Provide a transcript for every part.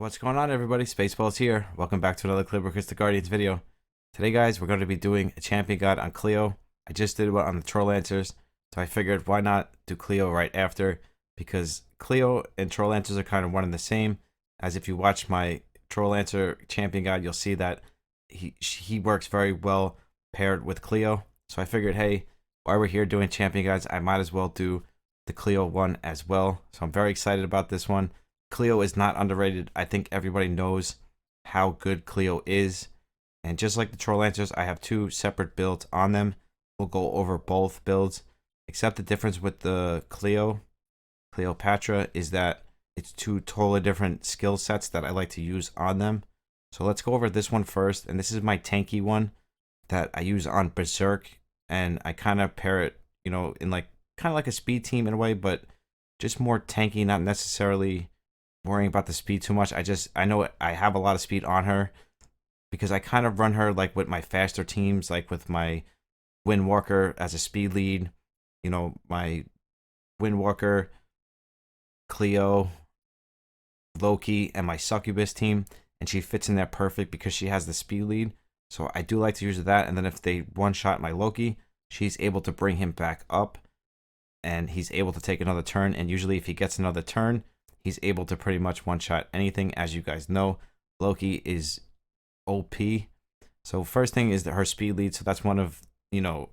What's going on, everybody? SpaceBallz here. Welcome back to another Cleopatra the Guardians video. Today, guys, we're going to be doing a champion guide on Cleo. I just did one on the Troll Lancers, so I figured why not do Cleo right after, because Cleo and Troll Lancers are kind of one and the same. As if you watch my Troll Lancer champion guide, you'll see that he works very well paired with Cleo. So I figured, hey, while we're here doing champion guides, I might as well do the Cleo one as well. So I'm very excited about this one. Cleo is not underrated. I think everybody knows how good Cleo is. And just like the Troll Lancers, I have two separate builds on them. We'll go over both builds. Except the difference with the Cleopatra is that it's two totally different skill sets that I like to use on them. So let's go over this one first. And this is my tanky one that I use on Berserk. And I kind of pair it, you know, in like kind of like a speed team in a way, but just more tanky, not necessarily worrying about the speed too much. I know I have a lot of speed on her because I kind of run her like with my faster teams, like with my Windwalker as a speed lead, you know, my Windwalker, Cleo, Loki, and my Succubus team, and she fits in there perfect because she has the speed lead. So I do like to use that, and then if they one-shot my Loki, she's able to bring him back up, and he's able to take another turn, and usually if he gets another turn, he's able to pretty much one-shot anything. As you guys know, Loki is OP. So first thing is her speed lead. So that's one of the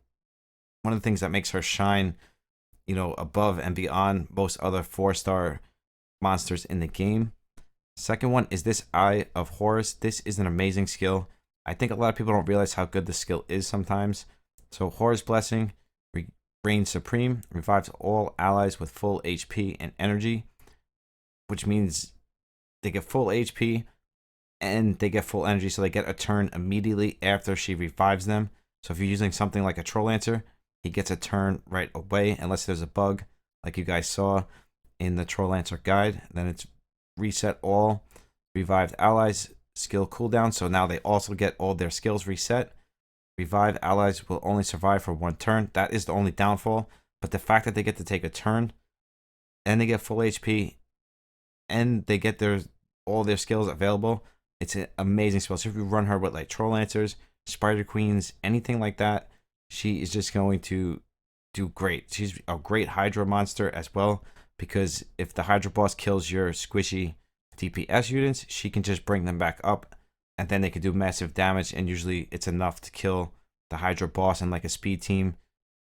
things that makes her shine, you know, above and beyond most other 4-star monsters in the game. Second one is this Eye of Horus. This is an amazing skill. I think a lot of people don't realize how good the skill is sometimes. So Horus Blessing, reigns supreme, revives all allies with full HP and energy, which means they get full HP and they get full energy, so they get a turn immediately after she revives them. So if you're using something like a Troll Lancer, he gets a turn right away, unless there's a bug, like you guys saw in the Troll Lancer guide. Then it's reset all revived allies skill cooldown, so now they also get all their skills reset. Revived allies will only survive for 1 turn. That is the only downfall, but the fact that they get to take a turn and they get full HP and they get all their skills available, it's an amazing spell. So if you run her with like Troll Lancers, Spider Queens, anything like that, she is just going to do great. She's a great Hydra monster as well, because if the Hydra boss kills your squishy DPS units, she can just bring them back up, and then they can do massive damage, and usually it's enough to kill the Hydra boss in like a speed team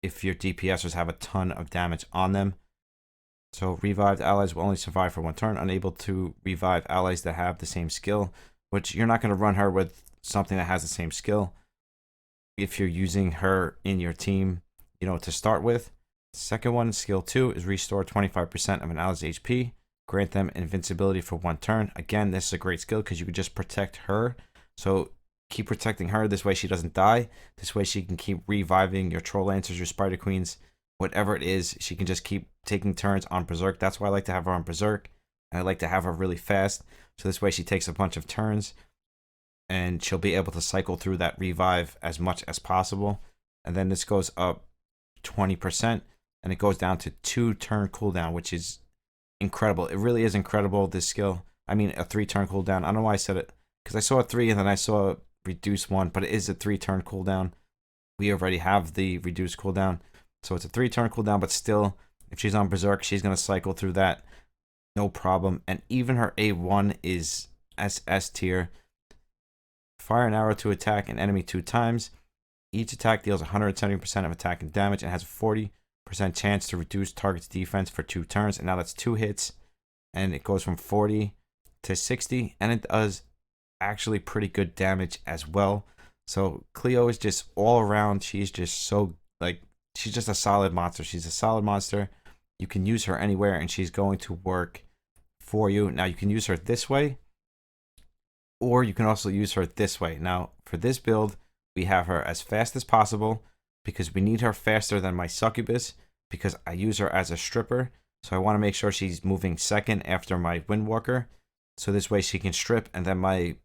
if your DPSers have a ton of damage on them. So revived allies will only survive for 1 turn, unable to revive allies that have the same skill, which you're not going to run her with something that has the same skill if you're using her in your team, you know, to start with. Second one, skill 2, is restore 25% of an ally's HP, grant them invincibility for 1 turn. Again, this is a great skill because you can just protect her. So keep protecting her. This way she doesn't die. This way she can keep reviving your Troll Lancers, your Spider Queens, whatever it is. She can just keep taking turns on Berserk. That's why I like to have her on Berserk, and I like to have her really fast. So this way she takes a bunch of turns, and she'll be able to cycle through that revive as much as possible. And then this goes up 20%, and it goes down to 2-turn cooldown, which is incredible. It really is incredible, this skill. I mean, a 3-turn cooldown. I don't know why I said it, because I saw a 3 and then I saw a reduced one, but it is a 3-turn cooldown. We already have the reduced cooldown, so it's a 3-turn cooldown, but still, if she's on Berserk, she's going to cycle through that no problem. And even her A1 is SS tier. Fire an arrow to attack an enemy 2 times. Each attack deals 170% of attack and damage and has a 40% chance to reduce target's defense for 2 turns. And now that's 2 hits, and it goes from 40 to 60, and it does actually pretty good damage as well. So Cleo is just all around. She's just so, like, she's just a solid monster. She's a solid monster. You can use her anywhere, and she's going to work for you. Now, you can use her this way, or you can also use her this way. Now, for this build, we have her as fast as possible because we need her faster than my Succubus, because I use her as a stripper. So I want to make sure she's moving second after my Windwalker. So this way she can strip, and then my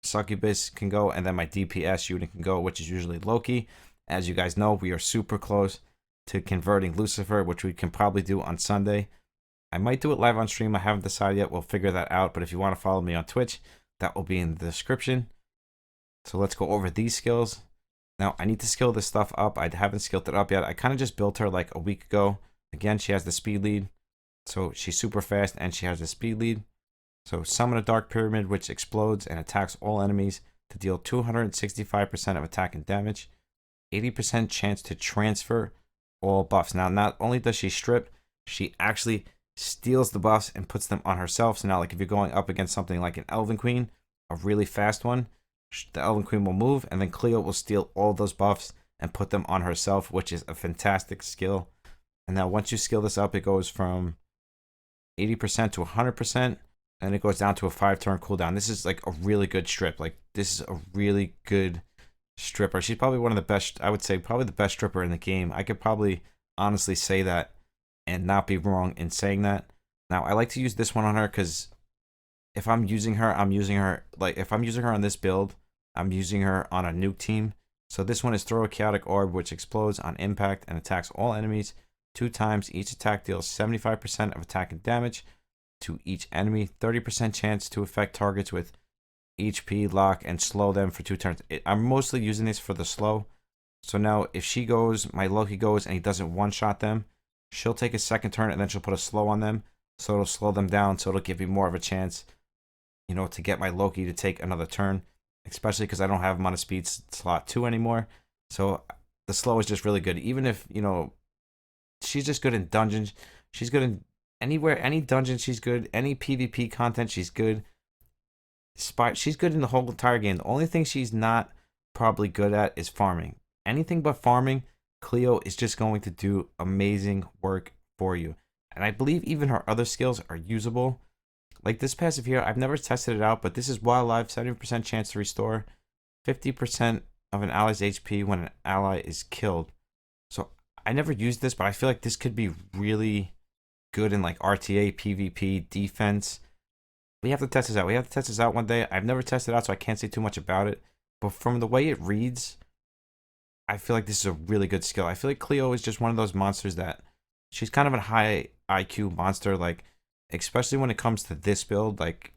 Succubus can go, and then my DPS unit can go, which is usually Loki. As you guys know, we are super close to converting Lucifer, which we can probably do on Sunday. I might do it live on stream. I haven't decided yet. We'll figure that out. But if you want to follow me on Twitch, that will be in the description. So let's go over these skills. Now, I need to skill this stuff up. I haven't skilled it up yet. I kind of just built her like a week ago. Again, she has the speed lead. So she's super fast and she has the speed lead. So summon a dark pyramid which explodes and attacks all enemies to deal 265% of attack and damage. 80% chance to transfer all buffs. Now, not only does she strip, she actually steals the buffs and puts them on herself. So now, like if you're going up against something like an Elven Queen, a really fast one, the Elven Queen will move and then Cleo will steal all those buffs and put them on herself, which is a fantastic skill. And now once you skill this up, it goes from 80% to 100%, and it goes down to a 5-turn cooldown. This is like a really good strip. Like this is a really good stripper. She's probably one of the best, I would say probably the best stripper in the game. I could probably honestly say that and not be wrong in saying that. Now, I like to use this one on her because if I'm using her, like if I'm using her on this build, I'm using her on a nuke team. So this one is throw a chaotic orb which explodes on impact and attacks all enemies 2 times. Each attack deals 75% of attack and damage to each enemy. 30% chance to affect targets with HP, lock, and slow them for 2 turns. I'm mostly using this for the slow. So now if she goes, my Loki goes and he doesn't one-shot them, she'll take a second turn and then she'll put a slow on them. So it'll slow them down. So it'll give me more of a chance, you know, to get my Loki to take another turn. Especially because I don't have him on a speed slot 2 anymore. So the slow is just really good. Even if, you know, she's just good in dungeons. She's good in anywhere, any dungeon she's good. Any PvP content she's good. She's good in the whole entire game. The only thing she's not probably good at is farming. Anything but farming, Cleo is just going to do amazing work for you. And I believe even her other skills are usable. Like this passive here, I've never tested it out, but this is while alive, 70% chance to restore 50% of an ally's HP when an ally is killed. So I never used this, but I feel like this could be really good in like RTA, PvP, defense. We have to test this out. We have to test this out one day. I've never tested it out, so I can't say too much about it. But from the way it reads, I feel like this is a really good skill. I feel like Cleo is just one of those monsters that she's kind of a high IQ monster, like especially when it comes to this build. Like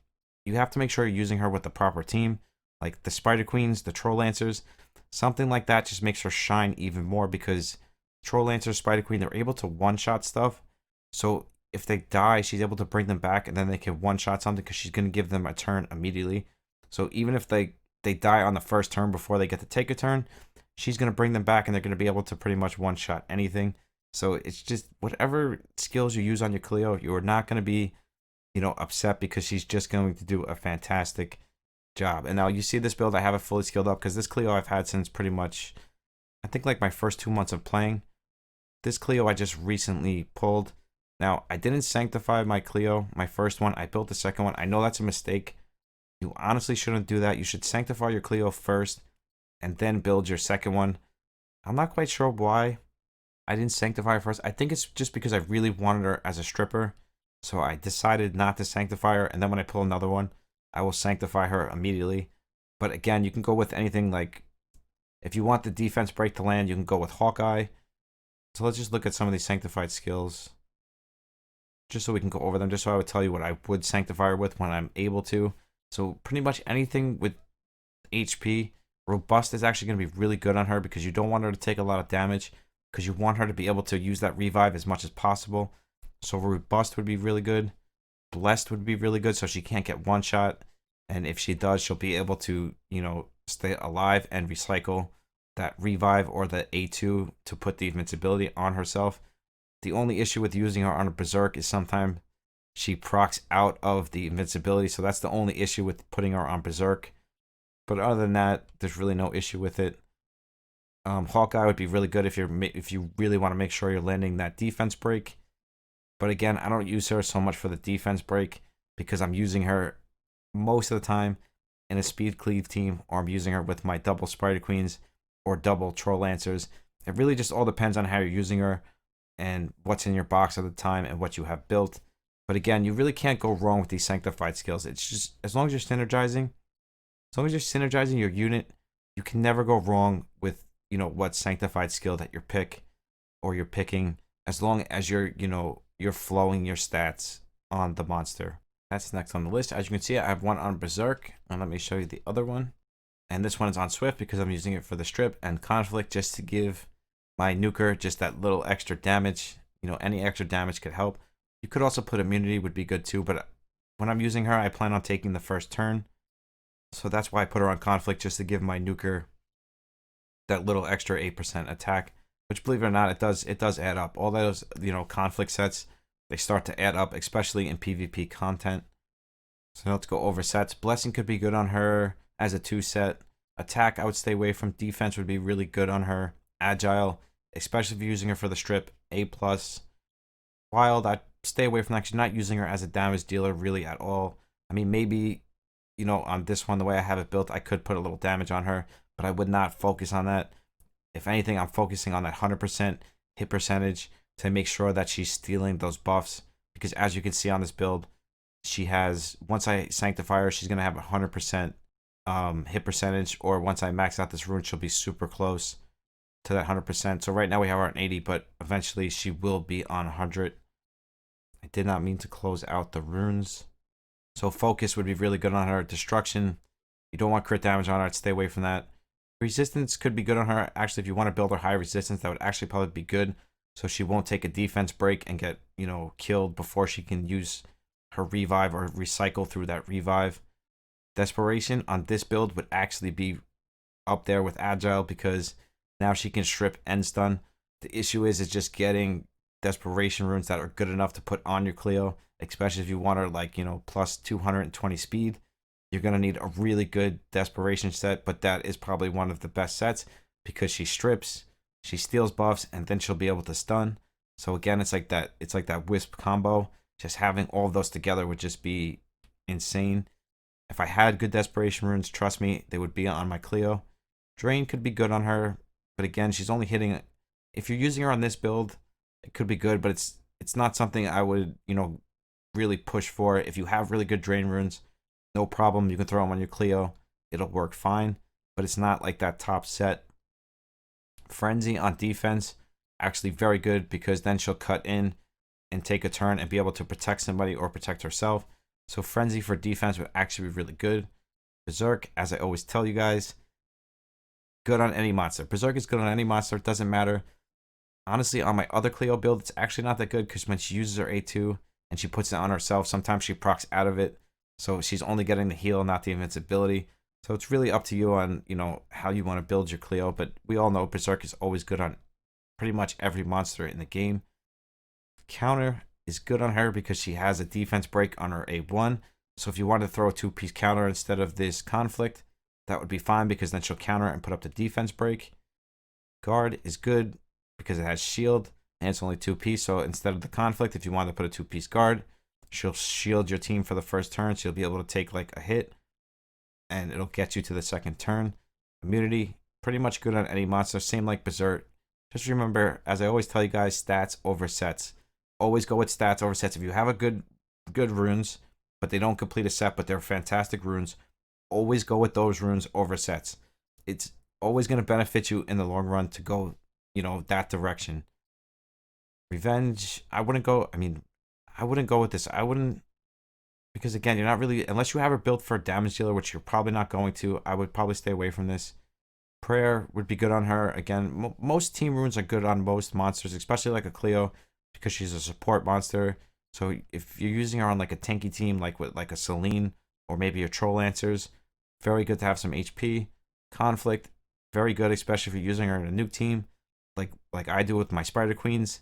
you have to make sure you're using her with the proper team, like the Spider Queens, the Troll Lancers, something like that just makes her shine even more because Troll Lancer, Spider Queen, they're able to one-shot stuff. So if they die, she's able to bring them back and then they can one-shot something because she's going to give them a turn immediately. So even if they die on the first turn before they get to take a turn, she's going to bring them back and they're going to be able to pretty much one-shot anything. So it's just whatever skills you use on your Cleo, you're not going to be, you know, upset because she's just going to do a fantastic job. And now you see this build, I have it fully skilled up because this Cleo I've had since pretty much, I think like my first 2 months of playing. This Cleo I just recently pulled. Now, I didn't sanctify my Cleo, my first one. I built the second one. I know that's a mistake. You honestly shouldn't do that. You should sanctify your Cleo first and then build your second one. I'm not quite sure why I didn't sanctify her first. I think it's just because I really wanted her as a stripper. So I decided not to sanctify her. And then when I pull another one, I will sanctify her immediately. But again, you can go with anything like, if you want the defense break to land, you can go with Hawkeye. So let's just look at some of these sanctified skills. Just so we can go over them, just so I would tell you what I would sanctify her with when I'm able to. So pretty much anything with HP. Robust is actually going to be really good on her because you don't want her to take a lot of damage because you want her to be able to use that revive as much as possible. So Robust would be really good. Blessed would be really good so she can't get one shot. And if she does, she'll be able to, you know, stay alive and recycle that revive or the A2 to put the invincibility on herself. The only issue with using her on a Berserk is sometimes she procs out of the invincibility. So that's the only issue with putting her on Berserk. But other than that, there's really no issue with it. Hawkeye would be really good if you really want to make sure you're landing that defense break. But again, I don't use her so much for the defense break because I'm using her most of the time in a speed cleave team, or I'm using her with my double Spider Queens or double Troll Lancers. It really just all depends on how you're using her and what's in your box at the time and what you have built. But again, you really can't go wrong with these sanctified skills. It's just, as long as you're synergizing your unit, you can never go wrong with, you know, what sanctified skill that you're picking, as long as you're, you know, you're flowing your stats on the monster. That's next on the list. As you can see, I have one on Berserk, and let me show you the other one. And this one is on Swift because I'm using it for the strip, and Conflict just to give my nuker just that little extra damage. You know, any extra damage could help. You could also put immunity, would be good too, but when I'm using her, I plan on taking the first turn. So that's why I put her on Conflict, just to give my nuker that little extra 8% attack, which, believe it or not, it does add up. All those, you know, conflict sets, they start to add up, especially in PvP content. So let's go over sets. Blessing could be good on her as a 2 set. Attack, I would stay away from. Defense would be really good on her. Agile, especially if you're using her for the strip, A+. Wild, I'd stay away from that because you're not using her as a damage dealer really at all. I mean, maybe, you know, on this one, the way I have it built, I could put a little damage on her, but I would not focus on that. If anything, I'm focusing on that 100% hit percentage to make sure that she's stealing those buffs, because as you can see on this build, she has, once I sanctify her, she's going to have 100% hit percentage, or once I max out this rune, she'll be super close to that 100%. So right now we have her on 80, but eventually she will be on 100. I did not mean to close out the runes. So focus would be really good on her. Destruction, you don't want crit damage on her. I'd stay away from that. Resistance could be good on her. Actually, if you want to build her high resistance, that would actually probably be good. So she won't take a defense break and get, you know, killed before she can use her revive or recycle through that revive. Desperation on this build would actually be up there with Agile, because now she can strip and stun. The issue is just getting desperation runes that are good enough to put on your Cleo, especially if you want her like, you know, plus 220 speed. You're going to need a really good desperation set, but that is probably one of the best sets because she strips, she steals buffs, and then she'll be able to stun. So again, it's like that wisp combo. Just having all of those together would just be insane. If I had good desperation runes, trust me, they would be on my Cleo. Drain could be good on her, but again, she's only hitting, if you're using her on this build, it could be good, but it's not something I would, you know, really push for. If you have really good drain runes, no problem, you can throw them on your Cleo, it'll work fine, but it's not like that top set. Frenzy on defense, actually very good, because then she'll cut in and take a turn and be able to protect somebody or protect herself. So Frenzy for defense would actually be really good. Berserk, as I always tell you guys, good on any monster. Berserk is good on any monster, it doesn't matter. Honestly, on my other Cleo build, it's actually not that good, because when she uses her A2 and she puts it on herself, sometimes she procs out of it. So she's only getting the heal, not the invincibility. So it's really up to you on, you know, how you want to build your Cleo. But we all know Berserk is always good on pretty much every monster in the game. Counter is good on her because she has a defense break on her A1. So if you want to throw a 2-piece counter instead of this conflict, that would be fine, because then she'll counter and put up the defense break. Guard is good because it has shield and it's only 2-piece. So instead of the conflict, if you want to put a 2-piece guard, she'll shield your team for the first turn. So you'll be able to take like a hit and it'll get you to the second turn. Immunity, pretty much good on any monster. Same like Berserk. Just remember, as I always tell you guys, stats over sets. Always go with stats over sets. If you have a good runes, but they don't complete a set, but they're fantastic runes, always go with those runes over sets. It's always going to benefit you in the long run to go, you know, that direction. Revenge, I wouldn't go with this. I wouldn't, because again, you're not really, unless you have her built for a damage dealer, which you're probably not going to, I would probably stay away from this. Prayer would be good on her. Again, most team runes are good on most monsters, especially like a Cleo, because she's a support monster. So if you're using her on like a tanky team, like with like a Selene or maybe your Troll Lancers, very good to have some HP. Conflict, very good, especially if you're using her in a nuke team, like I do with my Spider Queens.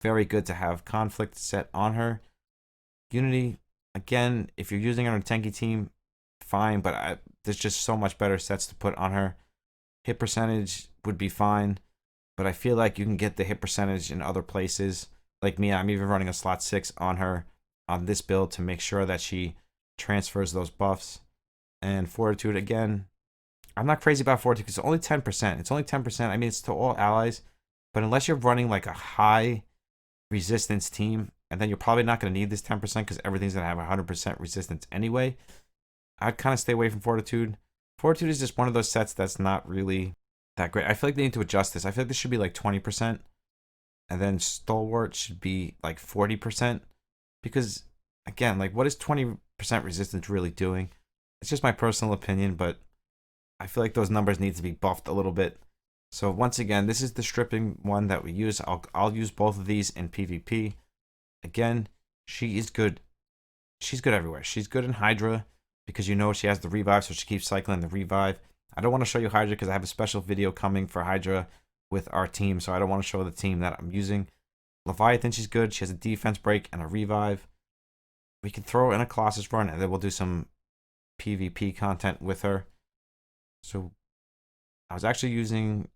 Very good to have conflict set on her. Unity, again, if you're using her on a tanky team, fine, but there's just so much better sets to put on her. Hit percentage would be fine, but I feel like you can get the hit percentage in other places. Like me, I'm even running a slot 6 on her on this build to make sure that she transfers those buffs. And Fortitude, again, I'm not crazy about Fortitude because it's only 10%. It's only 10%. I mean, it's to all allies, but unless you're running like a high resistance team, and then you're probably not going to need this 10% because everything's going to have 100% resistance anyway, I'd kind of stay away from Fortitude. Fortitude is just one of those sets that's not really that great. I feel like they need to adjust this. I feel like this should be like 20%. and then Stalwart should be like 40%. Because again, like what is 20% resistance really doing? It's just my personal opinion, but I feel like those numbers need to be buffed a little bit. So once again, this is the stripping one that we use. I'll use both of these in PvP. Again, she is good. She's good everywhere. She's good in Hydra because you know she has the revive, so she keeps cycling the revive. I don't want to show you Hydra because I have a special video coming for Hydra with our team, so I don't want to show the team that I'm using. Leviathan, she's good. She has a defense break and a revive. We can throw in a Colossus run, and then we'll do some PvP content with her. So I was actually using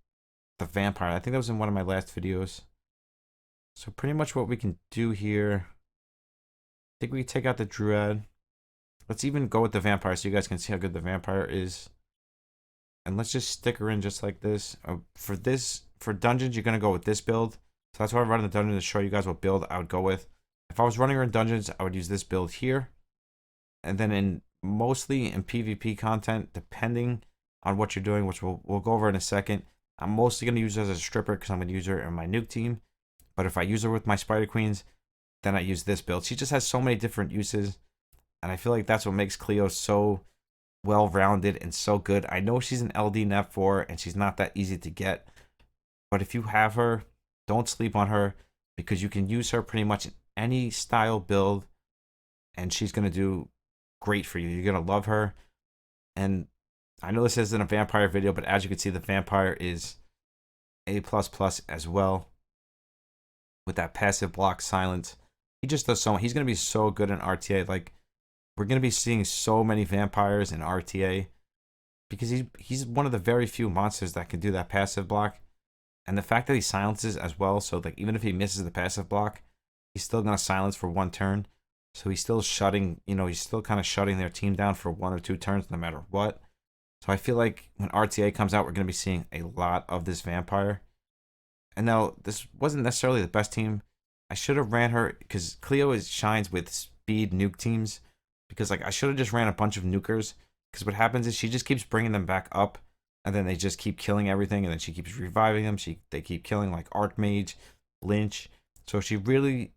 the Vampire. I think that was in one of my last videos. So pretty much what we can do here, I think we can take out the Druid. Let's even go with the Vampire so you guys can see how good the Vampire is. And let's just stick her in just like this. For dungeons, you're going to go with this build. So that's why I'm running the dungeon, to show you guys what build I would go with. If I was running her in dungeons, I would use this build here. And then mostly in PvP content, depending on what you're doing, which we'll go over in a second, I'm mostly going to use her as a stripper because I'm going to use her in my nuke team. But if I use her with my Spider Queens, then I use this build. She just has so many different uses. And I feel like that's what makes Cleo so well-rounded and so good. I know she's an LD Net 4 and she's not that easy to get. But if you have her, don't sleep on her because you can use her pretty much in any style build. And she's going to do great for you. You're going to love her. And I know this isn't a vampire video, but as you can see, the vampire is A++ as well. With that passive block silence. He just does so much. He's going to be so good in RTA. Like, we're going to be seeing so many vampires in RTA. Because he's one of the very few monsters that can do that passive block. And the fact that he silences as well. So, like, even if he misses the passive block, he's still going to silence for one turn. So he's still shutting, he's still kind of shutting their team down for 1 or 2 turns no matter what. So I feel like when RTA comes out, we're going to be seeing a lot of this vampire. And now, this wasn't necessarily the best team. I should have ran her, because Cleo shines with speed nuke teams. Because, like, I should have just ran a bunch of nukers. Because what happens is she just keeps bringing them back up. And then they just keep killing everything. And then she keeps reviving them. They keep killing, like, Archmage, Lynch. So she really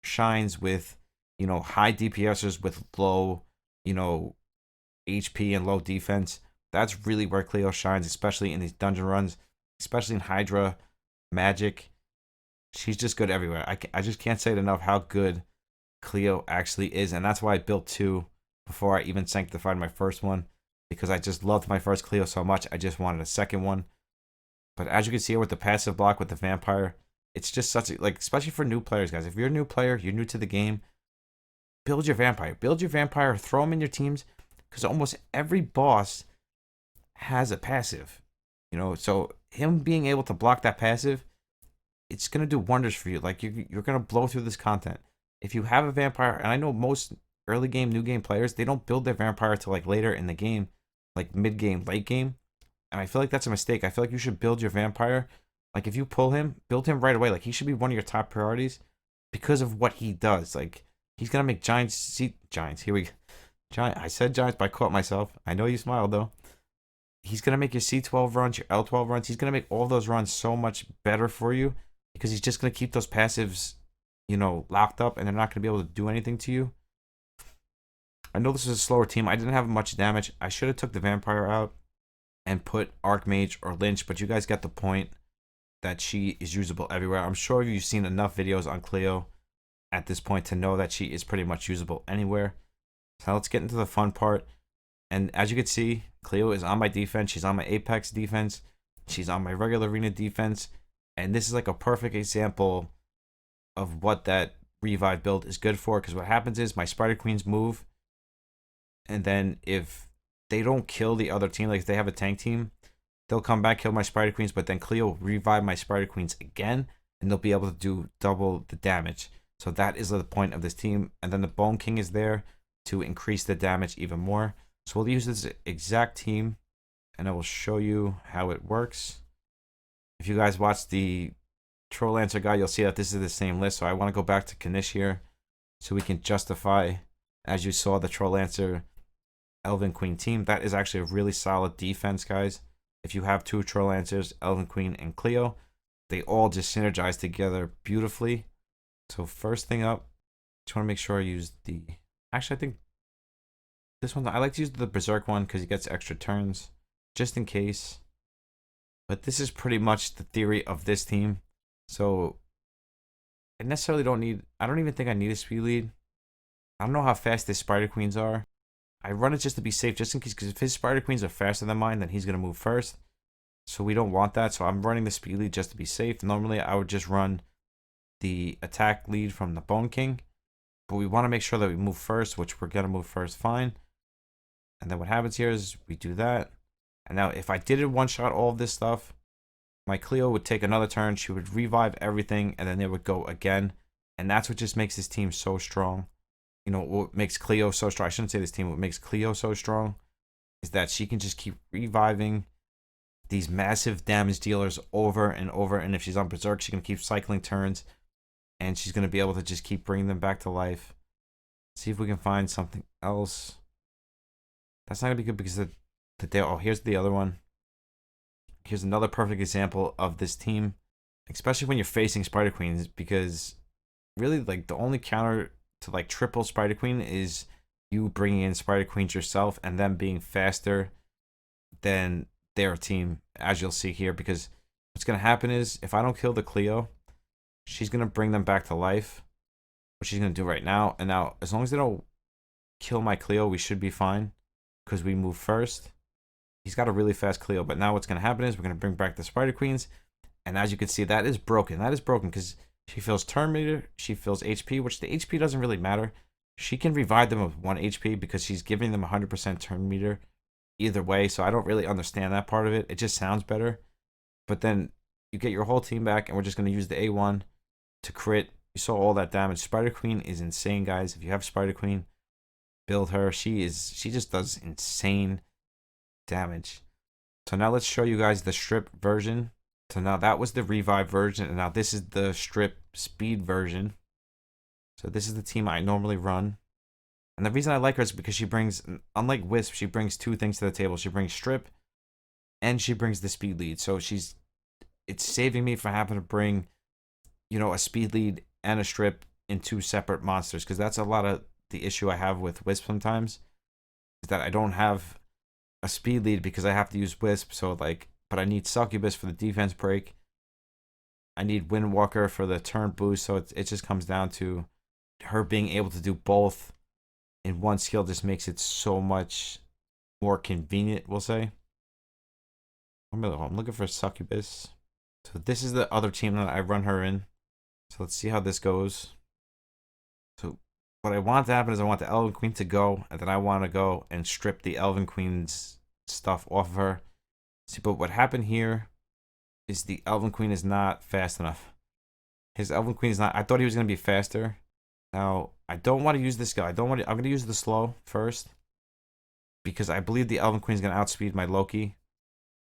shines with, high DPSers with low, HP and low defense. That's really where Cleo shines, especially in these dungeon runs. Especially in Hydra, Magic. She's just good everywhere. I just can't say it enough how good Cleo actually is. And that's why I built 2 before I even sanctified my first one. Because I just loved my first Cleo so much. I just wanted a second one. But as you can see here with the passive block with the Vampire, it's just such a, especially for new players, guys. If you're a new player, you're new to the game, build your Vampire. Build your Vampire, throw them in your teams. Because almost every boss has a passive. So him being able to block that passive, it's going to do wonders for you. Like, you're going to blow through this content. If you have a Vampire, and I know most early game, new game players, they don't build their Vampire till, like, later in the game, like mid-game, late game. And I feel like that's a mistake. I feel like you should build your Vampire. Like, if you pull him, build him right away. Like, he should be one of your top priorities because of what he does. Like, he's going to make Giants, here we go. I said Giants, but I caught myself. I know you smiled, though. He's going to make your C12 runs, your L12 runs. He's going to make all those runs so much better for you because he's just going to keep those passives, locked up, and they're not going to be able to do anything to you. I know this is a slower team. I didn't have much damage. I should have took the Vampire out and put Archmage or Lynch, but you guys get the point that she is usable everywhere. I'm sure you've seen enough videos on Cleo at this point to know that she is pretty much usable anywhere. So let's get into the fun part. And as you can see, Cleo is on my defense. She's on my Apex defense. She's on my regular arena defense. And this is like a perfect example of what that revive build is good for. Because what happens is my Spider Queens move. And then if they don't kill the other team, like if they have a tank team, they'll come back, kill my Spider Queens. But then Cleo will revive my Spider Queens again. And they'll be able to do double the damage. So that is the point of this team. And then the Bone King is there to increase the damage even more. So we'll use this exact team, and I will show you how it works. If you guys watch the Troll Lancer guide, you'll see that this is the same list. So I want to go back to Kanish here so we can justify, as you saw, the Troll Lancer Elven Queen team. That is actually a really solid defense, guys. If you have 2 Troll Lancers, Elven Queen and Cleo, they all just synergize together beautifully. So first thing up, just want to make sure I use the... Actually, I think this one, I like to use the Berserk one because he gets extra turns, just in case. But this is pretty much the theory of this team. So I necessarily don't need... I don't even think I need a speed lead. I don't know how fast his Spider Queens are. I run it just to be safe, just in case, because if his Spider Queens are faster than mine, then he's going to move first. So we don't want that. So I'm running the speed lead just to be safe. Normally, I would just run the attack lead from the Bone King. But we want to make sure that we move first, which we're going to move first fine. And then what happens here is we do that. And now if I did it one-shot all of this stuff, my Cleo would take another turn. She would revive everything, and then they would go again. And that's what just makes this team so strong. You know, what makes Cleo so strong, I shouldn't say this team, what makes Cleo so strong is that she can just keep reviving these massive damage dealers over and over. And if she's on Berserk, she can keep cycling turns. And she's going to be able to just keep bringing them back to life. See if we can find something else. That's not going to be good because oh, here's the other one. Here's another perfect example of this team. Especially when you're facing Spider Queens. Because really, like, the only counter to, like, triple Spider Queen is you bringing in Spider Queens yourself and them being faster than their team, as you'll see here. Because what's going to happen is, if I don't kill the Cleo, she's going to bring them back to life, which she's going to do right now. And now, as long as they don't kill my Cleo, we should be fine, because we move first. He's got a really fast Cleo, but now what's going to happen is we're going to bring back the Spider Queens. And as you can see, that is broken. That is broken because she fills turn meter, she fills HP, which the HP doesn't really matter. She can revive them with 1 HP because she's giving them 100% turn meter either way. So I don't really understand that part of it. It just sounds better. But then you get your whole team back, and we're just going to use the A1 to crit. You saw all that damage. Spider Queen is insane, guys. If you have Spider Queen, build her. She just does insane damage. So now let's show you guys the strip version. So now that was the revive version, and now this is the strip speed version. So this is the team I normally run. And the reason I like her is because she brings, unlike Wisp, she brings 2 things to the table. She brings strip and she brings the speed lead. So it's saving me from having to bring, you know, a speed lead and a strip in 2 separate monsters, because that's a lot of the issue I have with Wisp sometimes, is that I don't have a speed lead because I have to use Wisp. So, like, but I need Succubus for the defense break. I need Windwalker for the turn boost. So it just comes down to her being able to do both in one skill. Just makes it so much more convenient, we'll say. I'm looking for Succubus. So this is the other team that I run her in. So let's see how this goes. So what I want to happen is I want the Elven Queen to go, and then I want to go and strip the Elven Queen's stuff off of her. See, but what happened here is the Elven Queen is not fast enough. His Elven Queen is not... I thought he was going to be faster. Now, I don't want to use this guy. I'm going to use the slow first, because I believe the Elven Queen is going to outspeed my Loki.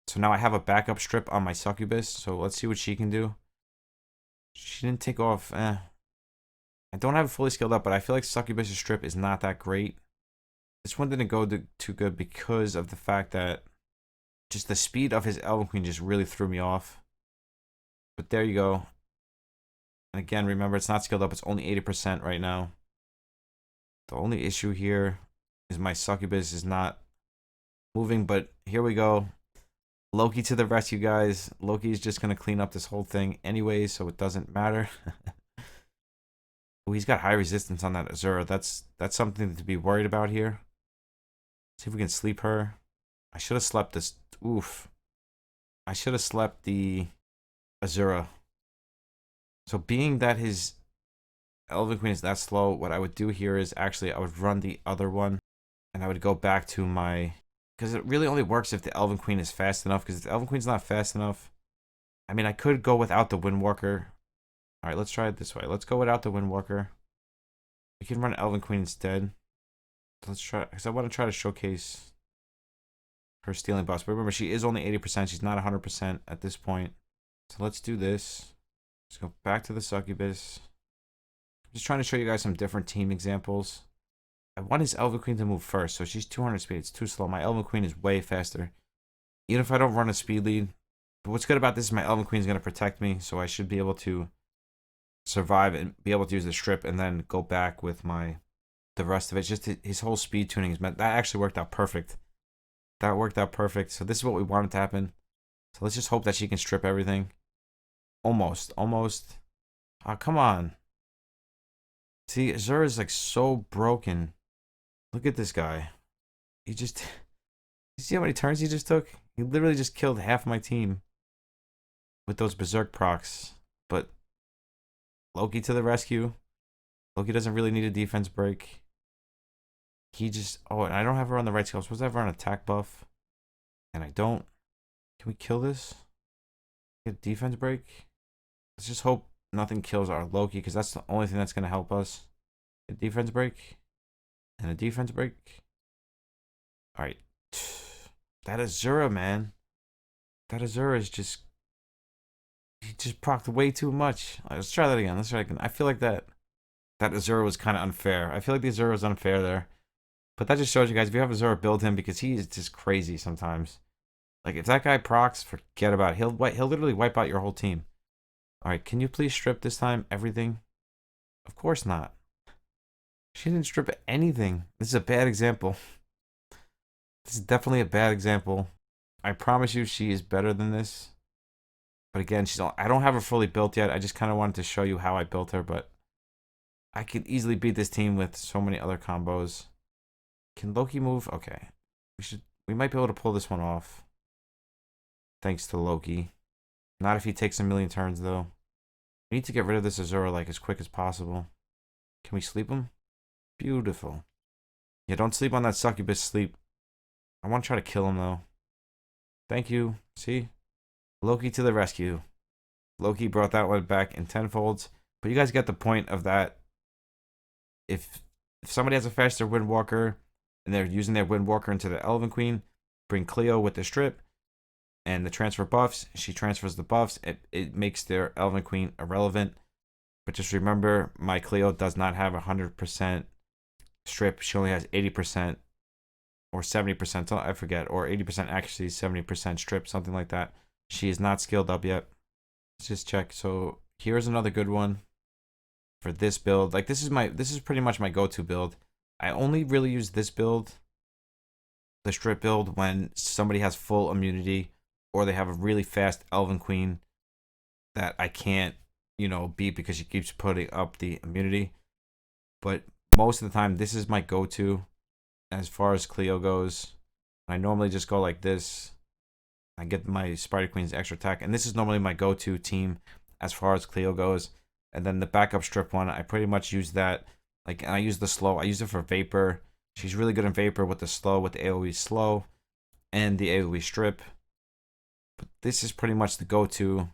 So now I have a backup strip on my Succubus. So let's see what she can do. She didn't take off. I don't have it fully skilled up, but I feel like Succubus' strip is not that great. This one didn't go too good because of the fact that just the speed of his Elven Queen just really threw me off. But there you go. And again, remember, it's not skilled up. It's only 80% right now. The only issue here is my Succubus is not moving, but here we go. Loki to the rescue, guys. Loki's just going to clean up this whole thing anyway, so it doesn't matter. Oh, he's got high resistance on that Azura. That's something to be worried about here. See if we can sleep her. I should have slept this. Oof. I should have slept the Azura. So being that his Elven Queen is that slow, what I would do here is actually I would run the other one, and I would go back to my... Because it really only works if the Elven Queen is fast enough. Because if the Elven Queen's not fast enough... I mean, I could go without the Windwalker. Alright, let's try it this way. Let's go without the Windwalker. We can run Elven Queen instead. Let's try... Because I want to try to showcase her stealing buffs. But remember, she is only 80%. She's not 100% at this point. So let's do this. Let's go back to the Succubus. I'm just trying to show you guys some different team examples. I want his Elven Queen to move first, so she's 200 speed. It's too slow. My Elven Queen is way faster. Even if I don't run a speed lead, But what's good about this is my Elven Queen is going to protect me, so I should be able to survive and be able to use the strip and then go back with the rest of it. It's just his whole speed tuning is meant. That actually worked out perfect. That worked out perfect. So this is what we wanted to happen. So let's just hope that she can strip everything. Almost. Oh, come on. See, Azura is like so broken. Look at this guy. He just... You see how many turns he just took? He literally just killed half my team with those berserk procs. But Loki to the rescue. Loki doesn't really need a defense break. He just... Oh, and I don't have her on the right skill. I'm supposed to have her on attack buff. And I don't. Can we kill this? Get a defense break? Let's just hope nothing kills our Loki, because that's the only thing that's going to help us. A defense break. And a defense break. Alright. That Azura, man. That Azura is just... He just procced way too much. Right, let's try that again. Let's try it again. I feel like that Azura was kind of unfair. I feel like the Azura was unfair there. But that just shows you guys, if you have Azura, build him, because he is just crazy sometimes. Like, if that guy procs, forget about it. He'll literally wipe out your whole team. Alright, can you please strip this time everything? Of course not. She didn't strip anything. This is a bad example. This is definitely a bad example. I promise you she is better than this. But again, I don't have her fully built yet. I just kind of wanted to show you how I built her, but I could easily beat this team with so many other combos. Can Loki move? Okay. We might be able to pull this one off. Thanks to Loki. Not if he takes a million turns, though. We need to get rid of this Azura, like, as quick as possible. Can we sleep him? Beautiful. Yeah, don't sleep on that succubus sleep. I want to try to kill him, though. Thank you. See? Loki to the rescue. Loki brought that one back in tenfolds. But you guys get the point of that. If somebody has a faster Windwalker, and they're using their Windwalker into the Elven Queen, bring Cleo with the strip, and the transfer buffs, she transfers the buffs, it makes their Elven Queen irrelevant. But just remember, my Cleo does not have 100% strip. She only has 80%. Or 70%, I forget. Or 80% accuracy, 70% strip, something like that. She is not skilled up yet. Let's just check. So here's another good one for this build. Like, this is pretty much my go-to build. I only really use this build, the strip build, when somebody has full immunity or they have a really fast Elven Queen that I can't, beat because she keeps putting up the immunity. But most of the time, this is my go-to as far as Cleo goes. I normally just go like this. I get my Spider Queen's extra attack, and this is normally my go-to team as far as Cleo goes. And then the backup strip one, I pretty much use that. Like, and I use the slow. I use it for Vapor. She's really good in Vapor with the slow, with the AoE slow, and the AoE strip. But this is pretty much the go-to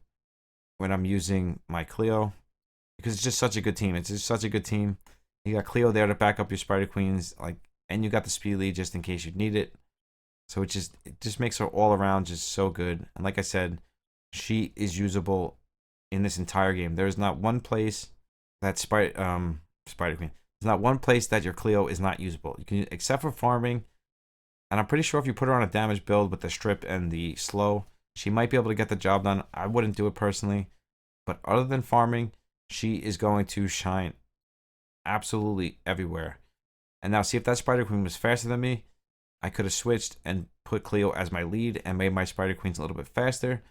when I'm using my Cleo, because it's just such a good team. It's just such a good team. You got Cleo there to back up your Spider Queens, like, and you got the speed lead just in case you need it. So it just makes her all around just so good. And like I said, she is usable in this entire game. There is not one place that Spider Queen. There's not one place that your Cleo is not usable. You can, except for farming. And I'm pretty sure if you put her on a damage build with the strip and the slow, she might be able to get the job done. I wouldn't do it personally. But other than farming, she is going to shine absolutely everywhere. And now see, if that Spider Queen was faster than me, I could have switched and put Cleo as my lead and made my Spider Queens a little bit faster,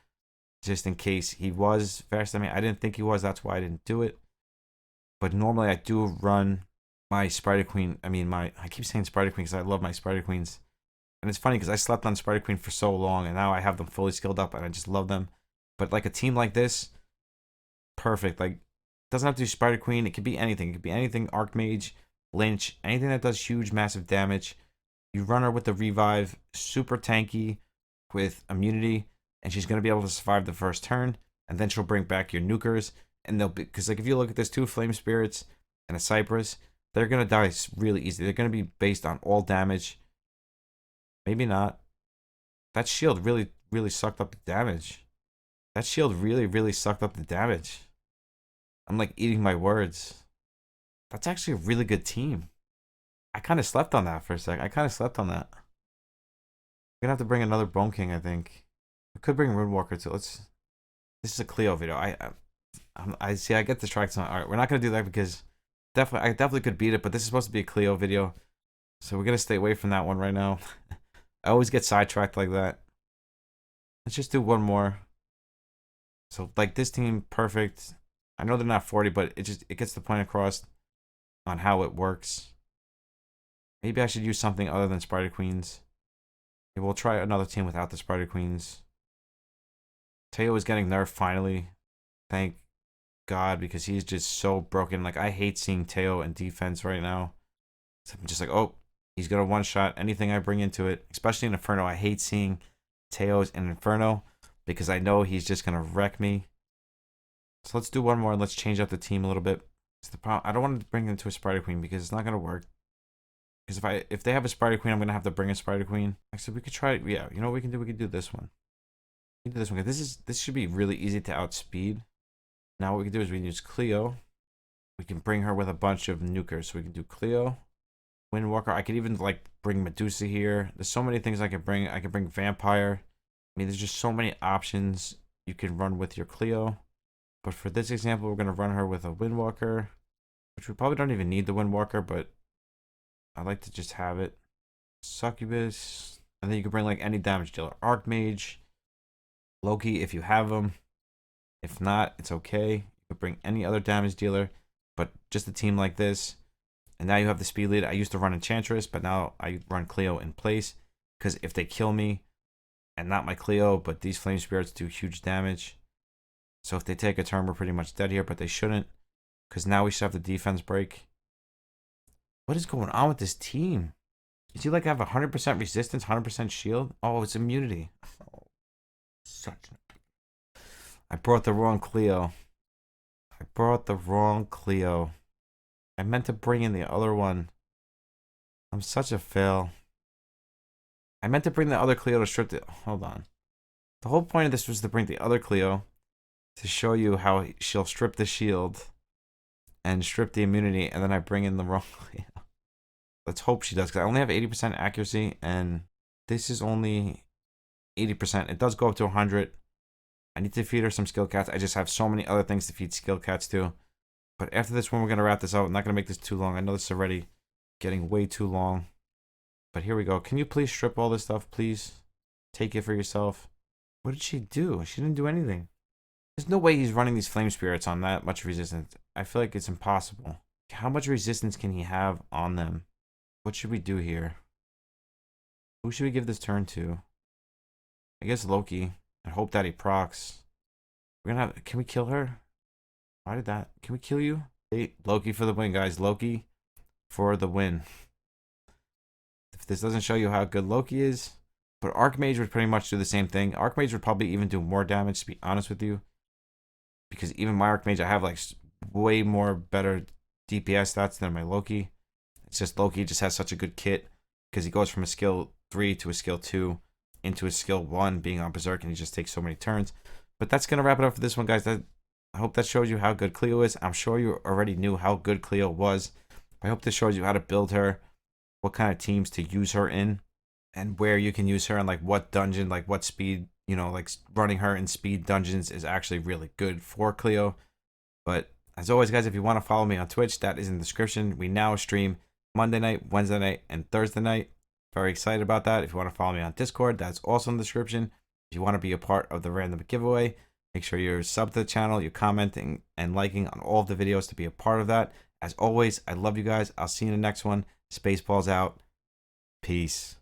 just in case he was faster than me. I didn't think he was, that's why I didn't do it. But normally I do run my Spider Queen. I keep saying Spider Queen because I love my Spider Queens. And it's funny because I slept on Spider Queen for so long, and now I have them fully skilled up and I just love them. But like a team like this, perfect. Like, doesn't have to be Spider Queen. It could be anything. It could be anything. Archmage, Lynch, anything that does huge, massive damage. You run her with the revive, super tanky with immunity, and she's going to be able to survive the first turn, and then she'll bring back your nukers, and they'll be, because like if you look at this, 2 Flame Spirits and a Cypress, they're going to die really easy. They're going to be based on all damage. Maybe not. That shield really, really sucked up the damage. That shield really, really sucked up the damage. I'm like eating my words. That's actually a really good team. I kind of slept on that for a sec. I kind of slept on that. We're going to have to bring another Bone King, I think. I could bring Moonwalker too. This is a Cleo video. I see. I get distracted. All right, we're not gonna do that because I definitely could beat it, but this is supposed to be a Cleo video, so we're gonna stay away from that one right now. I always get sidetracked like that. Let's just do one more. So like this team, perfect. I know they're not 40, but it gets the point across on how it works. Maybe I should use something other than Spider Queens. Maybe we'll try another team without the Spider Queens. Teo is getting nerfed finally. Thank God, because he's just so broken. Like, I hate seeing Teo in defense right now. So I'm just like, oh, he's gonna one-shot anything I bring into it, especially in Inferno. I hate seeing Teos in Inferno because I know he's just gonna wreck me. So let's do one more and let's change up the team a little bit. It's the problem. I don't want to bring into a Spider Queen because it's not gonna work. Because if they have a Spider Queen, I'm gonna have to bring a Spider Queen. Actually, we could try. Yeah, you know what we can do? We can do this one. We can do this one. This should be really easy to outspeed. Now what we can do is we can use Cleo. We can bring her with a bunch of nukers. So we can do Cleo, Windwalker. I could even like bring Medusa here. There's so many things I could bring. I could bring Vampire. I mean, there's just so many options you can run with your Cleo. But for this example, we're gonna run her with a Windwalker, which we probably don't even need the Windwalker, but I like to just have it. Succubus, and then you can bring like any damage dealer. Archmage, Loki if you have them. If not, it's okay. You can bring any other damage dealer, but just a team like this. And now you have the speed lead. I used to run Enchantress, but now I run Cleo in place. Because if they kill me, and not my Cleo, but these Flame Spirits do huge damage. So if they take a turn, we're pretty much dead here, but they shouldn't. Because now we should have the defense break. What is going on with this team? Did you like have 100% resistance, 100% shield? Oh, it's immunity. Oh, I brought the wrong Cleo. I brought the wrong Cleo. I meant to bring in the other one. I'm such a fail. I meant to bring the other Cleo to strip the... Hold on. The whole point of this was to bring the other Cleo to show you how she'll strip the shield and strip the immunity, and then I bring in the wrong Cleo. Let's hope she does, because I only have 80% accuracy, and this is only 80%. It does go up to 100. I need to feed her some skill cats. I just have so many other things to feed skill cats to. But after this one, we're going to wrap this up. I'm not going to make this too long. I know this is already getting way too long. But here we go. Can you please strip all this stuff, please? Take it for yourself. What did she do? She didn't do anything. There's no way he's running these Flame Spirits on that much resistance. I feel like it's impossible. How much resistance can he have on them? What should we do here? Who should we give this turn to? I guess Loki. I hope that he procs. We're gonna have... Can we kill her? Why did that... Can we kill you? Hey, Loki for the win, guys. Loki for the win. If this doesn't show you how good Loki is... But Archmage would pretty much do the same thing. Archmage would probably even do more damage, to be honest with you. Because even my Archmage, I have like way more better DPS stats than my Loki. It's just Loki just has such a good kit. Because he goes from a skill 3 to a skill 2 into a skill 1 being on Berserk, and he just takes so many turns. But that's going to wrap it up for this one, guys. I hope that shows you how good Cleo is. I'm sure you already knew how good Cleo was. I hope this shows you how to build her, what kind of teams to use her in, and where you can use her, and like what dungeon, like what speed, you know, like running her in speed dungeons is actually really good for Cleo. But as always, guys, if you want to follow me on Twitch, that is in the description. We now stream Monday night, Wednesday night, and Thursday night. Very excited about that. If you want to follow me on Discord, that's also in the description. If you want to be a part of the random giveaway, make sure you're subbed to the channel, you're commenting and liking on all of the videos to be a part of that. As always, I love you guys. I'll see you in the next one. SpaceBallz out. Peace.